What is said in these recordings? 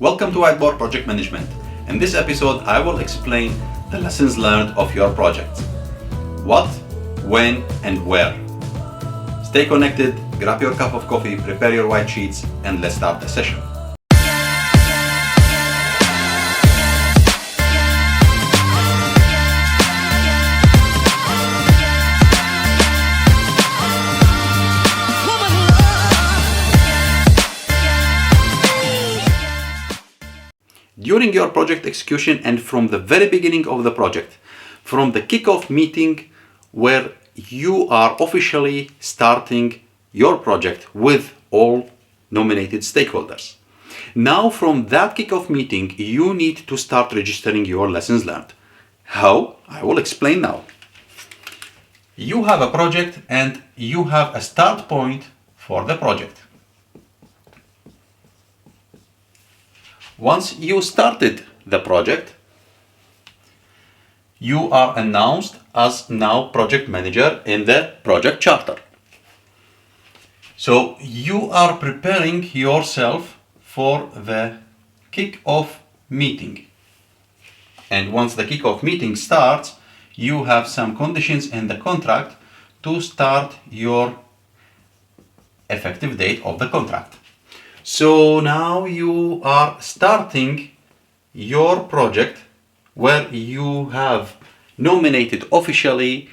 Welcome to Whiteboard Project Management. In this episode, I will explain the lessons learned of your project. What, when, and where. Stay connected, grab your cup of coffee, prepare your white sheets, and let's start the session. During your project execution and from the very beginning of the project, from the kickoff meeting where you are officially starting your project with all nominated stakeholders. Now from that kickoff meeting, you need to start registering your lessons learned. How? I will explain now. You have a project and you have a start point for the project. Once you started the project, you are announced as now project manager in the project charter. So you are preparing yourself for the kick-off meeting. And once the kick-off meeting starts, you have some conditions in the contract to start your effective date of the contract. So now you are starting your project where you have nominated officially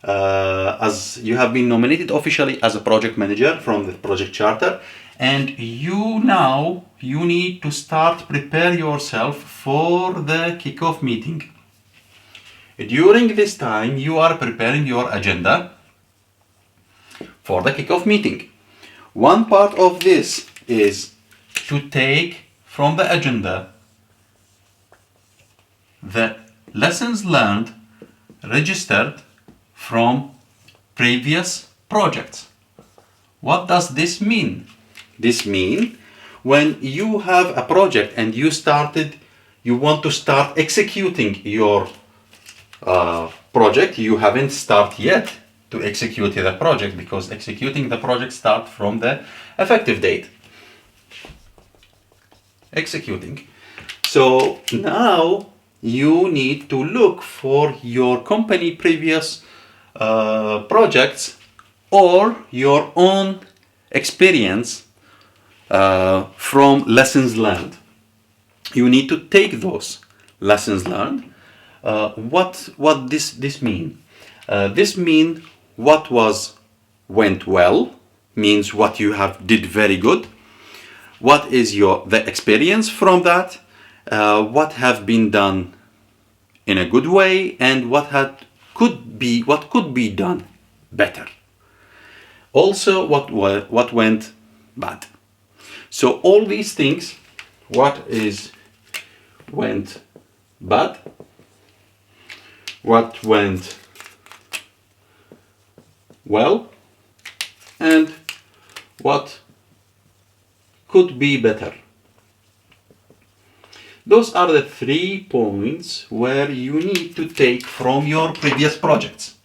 as a project manager from the project charter, and you need to start prepare yourself for the kickoff meeting. During this time, you are preparing your agenda for the kickoff meeting. One part of this is to take from the agenda the lessons learned registered from previous projects. What does this mean? This means when you have a project and you want to start executing your project, you haven't started yet to execute the project because executing the project starts from the effective date. Executing. So now you need to look for your company previous projects or your own experience from lessons learned. You need to take those lessons learned. What this mean? This mean what went well, means what you did very good. What is the experience from that? What have been done in a good way, and what could be done better. Also, what went bad. So all these things, what went bad, what went well, and what could be better. Those are the 3 points where you need to take from your previous projects.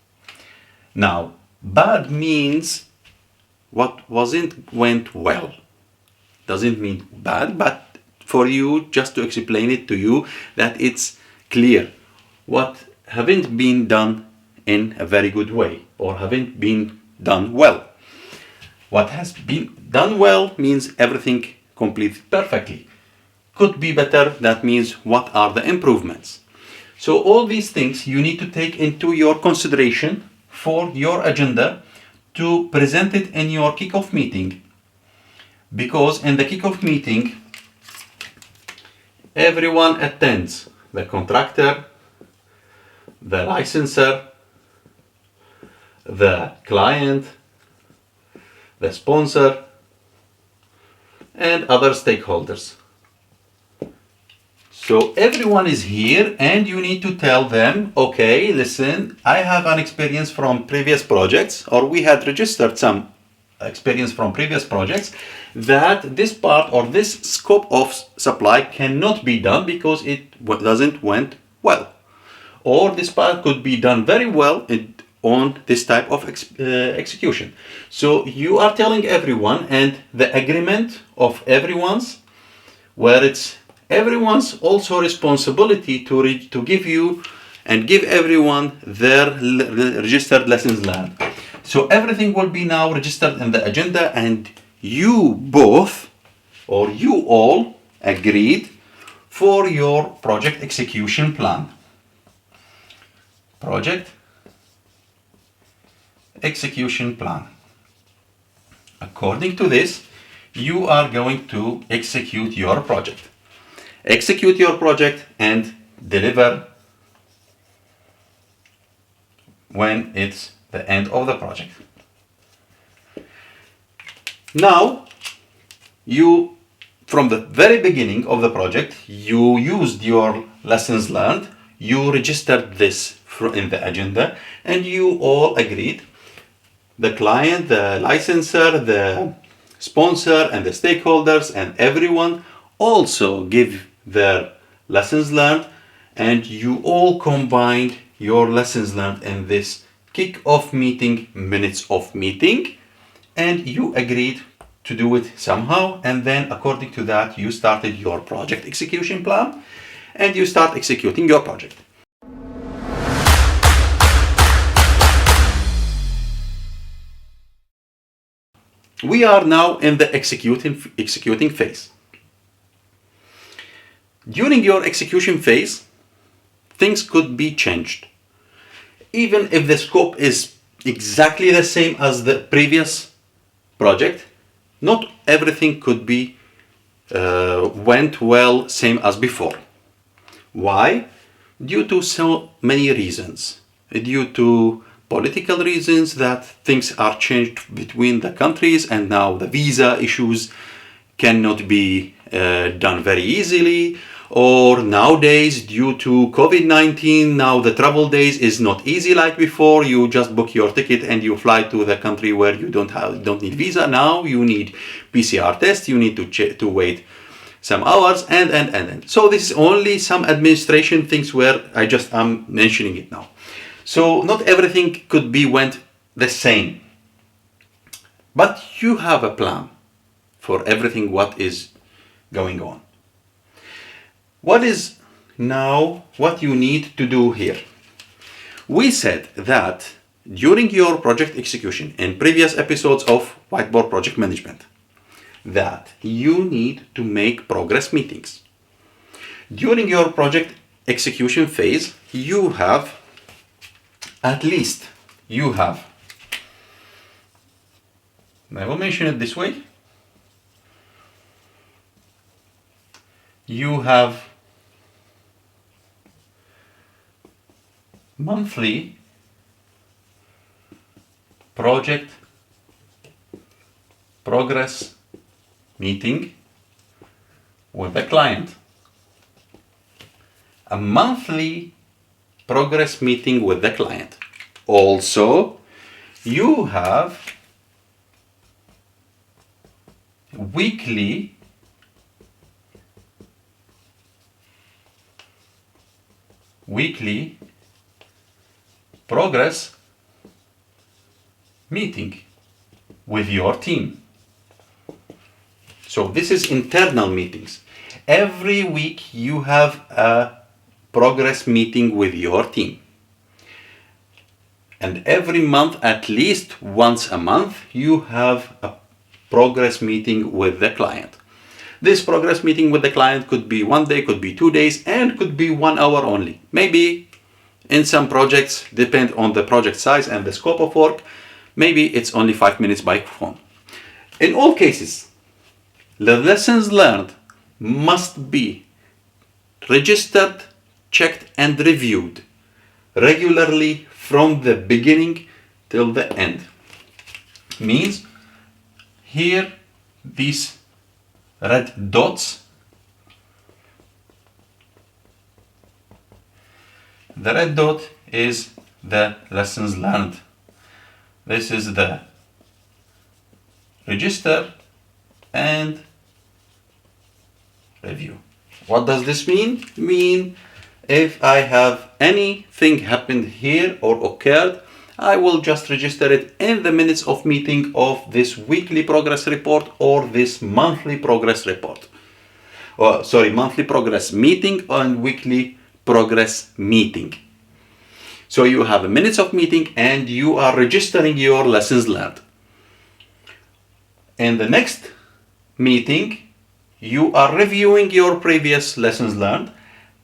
Now, bad means what went well. Doesn't mean bad, but for you, just to explain it to you, that it's clear what haven't been done in a very good way or haven't been done well. What has been done well means everything completed perfectly. Could be better, that means what are the improvements. So all these things you need to take into your consideration for your agenda to present it in your kickoff meeting. Because in the kickoff meeting, everyone attends. The contractor, the licensor, the client, the sponsor, and other stakeholders. So everyone is here and you need to tell them, okay, listen, I have an experience from previous projects, or we had registered some experience from previous projects, that this part or this scope of supply cannot be done because it doesn't went well. Or this part could be done very well on this type of execution. So you are telling everyone, and the agreement of everyone's where it's everyone's also responsibility to give you and give everyone their registered lessons learned. So everything will be now registered in the agenda, and you both or you all agreed for your project execution plan. Project execution plan. According to this, you are going to execute your project. Execute your project and deliver when it's the end of the project. Now, you, from the very beginning of the project, you used your lessons learned, you registered this in the agenda, and you all agreed. The client, the licensor, the sponsor, and the stakeholders, and everyone also give their lessons learned, and you all combined your lessons learned in this kick-off meeting, minutes of meeting, and you agreed to do it somehow, and then according to that you started your project execution plan and you start executing your project. We are now in the executing phase. During your execution phase, things could be changed. Even if the scope is exactly the same as the previous project, not everything could be went well same as before. Why? Due to so many reasons. Due to political reasons, that things are changed between the countries, and now the visa issues cannot be done very easily. Or nowadays, due to COVID-19, now the travel days is not easy like before. You just book your ticket and you fly to the country where you don't need visa. Now you need PCR test. You need to wait some hours and. So this is only some administration things where I'm mentioning it now. So not everything could be went the same. But you have a plan for everything what is going on. What is now what you need to do here? We said that during your project execution in previous episodes of Whiteboard Project Management, that you need to make progress meetings. During your project execution phase, you have I will mention it this way. You have monthly project progress meeting with the client. A monthly progress meeting with the client. Also, you have weekly progress meeting with your team. So this is internal meetings. Every week you have a progress meeting with your team. And every month, at least once a month, you have a progress meeting with the client. This progress meeting with the client could be 1 day, could be 2 days, and could be 1 hour only. Maybe in some projects, depend on the project size and the scope of work, maybe it's only 5 minutes by phone. In all cases, the lessons learned must be registered, checked, and reviewed regularly from the beginning till the end. Means here these red dots, the red dot is the lessons learned. This is the register and review. What does this mean? If I have anything happened here or occurred, I will just register it in the minutes of meeting of this weekly progress report or this monthly progress report. monthly progress meeting and weekly progress meeting. So you have a minutes of meeting and you are registering your lessons learned. In the next meeting, you are reviewing your previous lessons learned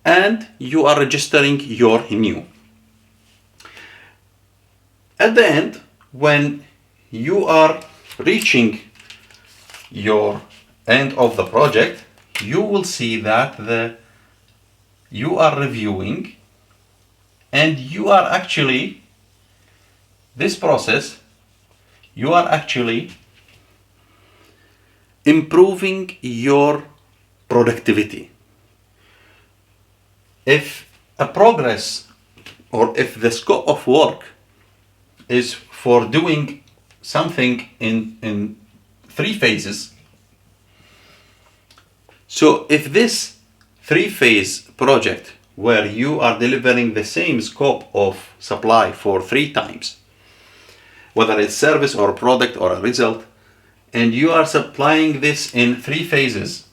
and you are registering your new. At the end, when you are reaching your end of the project, you will see that you are reviewing and you are actually, this process, you are actually improving your productivity. If a progress or if the scope of work is for doing something in 3 phases, so if this 3-phase project where you are delivering the same scope of supply for 3 times, whether it's service or product or a result, and you are supplying this in 3 phases,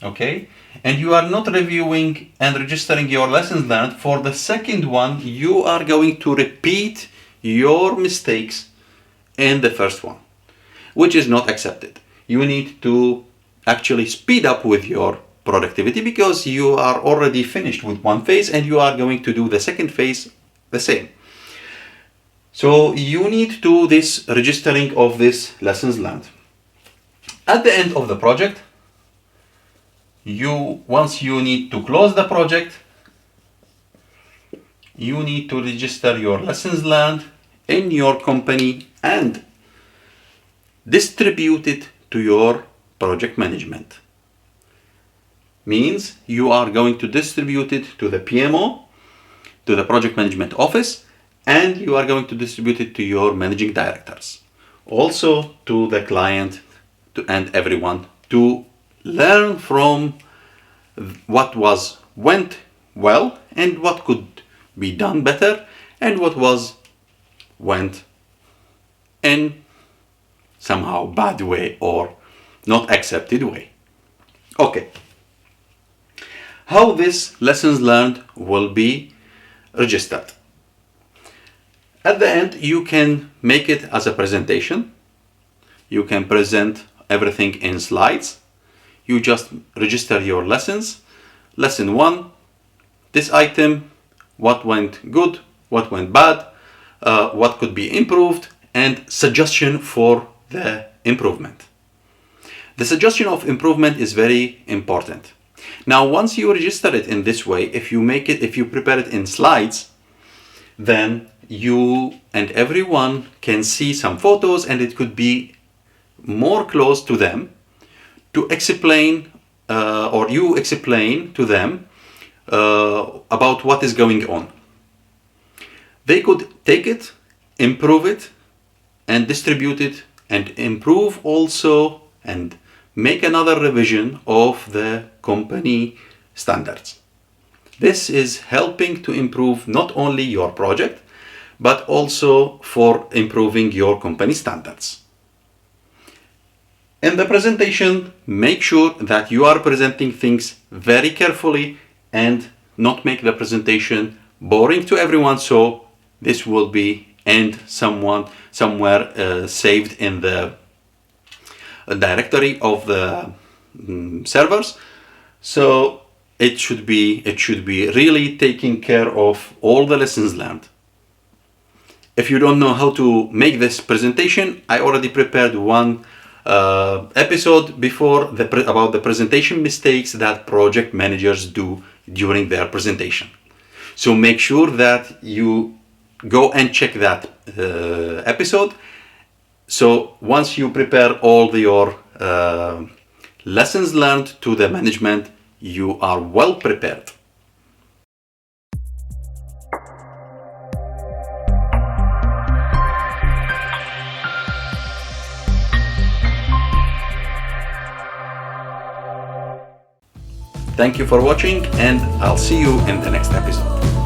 okay, and you are not reviewing and registering your lessons learned, for the second one you are going to repeat your mistakes in the first one, which is not accepted. You need to actually speed up with your productivity because you are already finished with 1 phase and you are going to do the second phase the same. So you need to do this registering of this lessons learned. At the end of the project, once you need to close the project, you need to register your lessons learned in your company and distribute it to your project management. Means you are going to distribute it to the PMO, to the project management office, and you are going to distribute it to your managing directors, also to the client and everyone, to learn from what went well and what could be done better and what went in somehow bad way or not accepted way. Okay. How this lessons learned will be registered? At the end, you can make it as a presentation. You can present everything in slides. You just register your lessons. Lesson 1, this item, what went good, what went bad, what could be improved, and suggestion for the improvement. The suggestion of improvement is very important. Now, once you register it in this way, if you prepare it in slides, then you and everyone can see some photos and it could be more close to them to explain or you explain to them about what is going on. They could take it, improve it, and distribute it, and improve also and make another revision of the company standards. This is helping to improve not only your project, but also for improving your company standards. In the presentation, make sure that you are presenting things very carefully and not make the presentation boring to everyone, so this will be somewhere saved in the directory of the servers. So it should be really taking care of all the lessons learned. If you don't know how to make this presentation, I already prepared one episode before about the presentation mistakes that project managers do during their presentation. So make sure that you go and check that episode. So once you prepare all your lessons learned to the management, you are well prepared. Thank you for watching, and I'll see you in the next episode.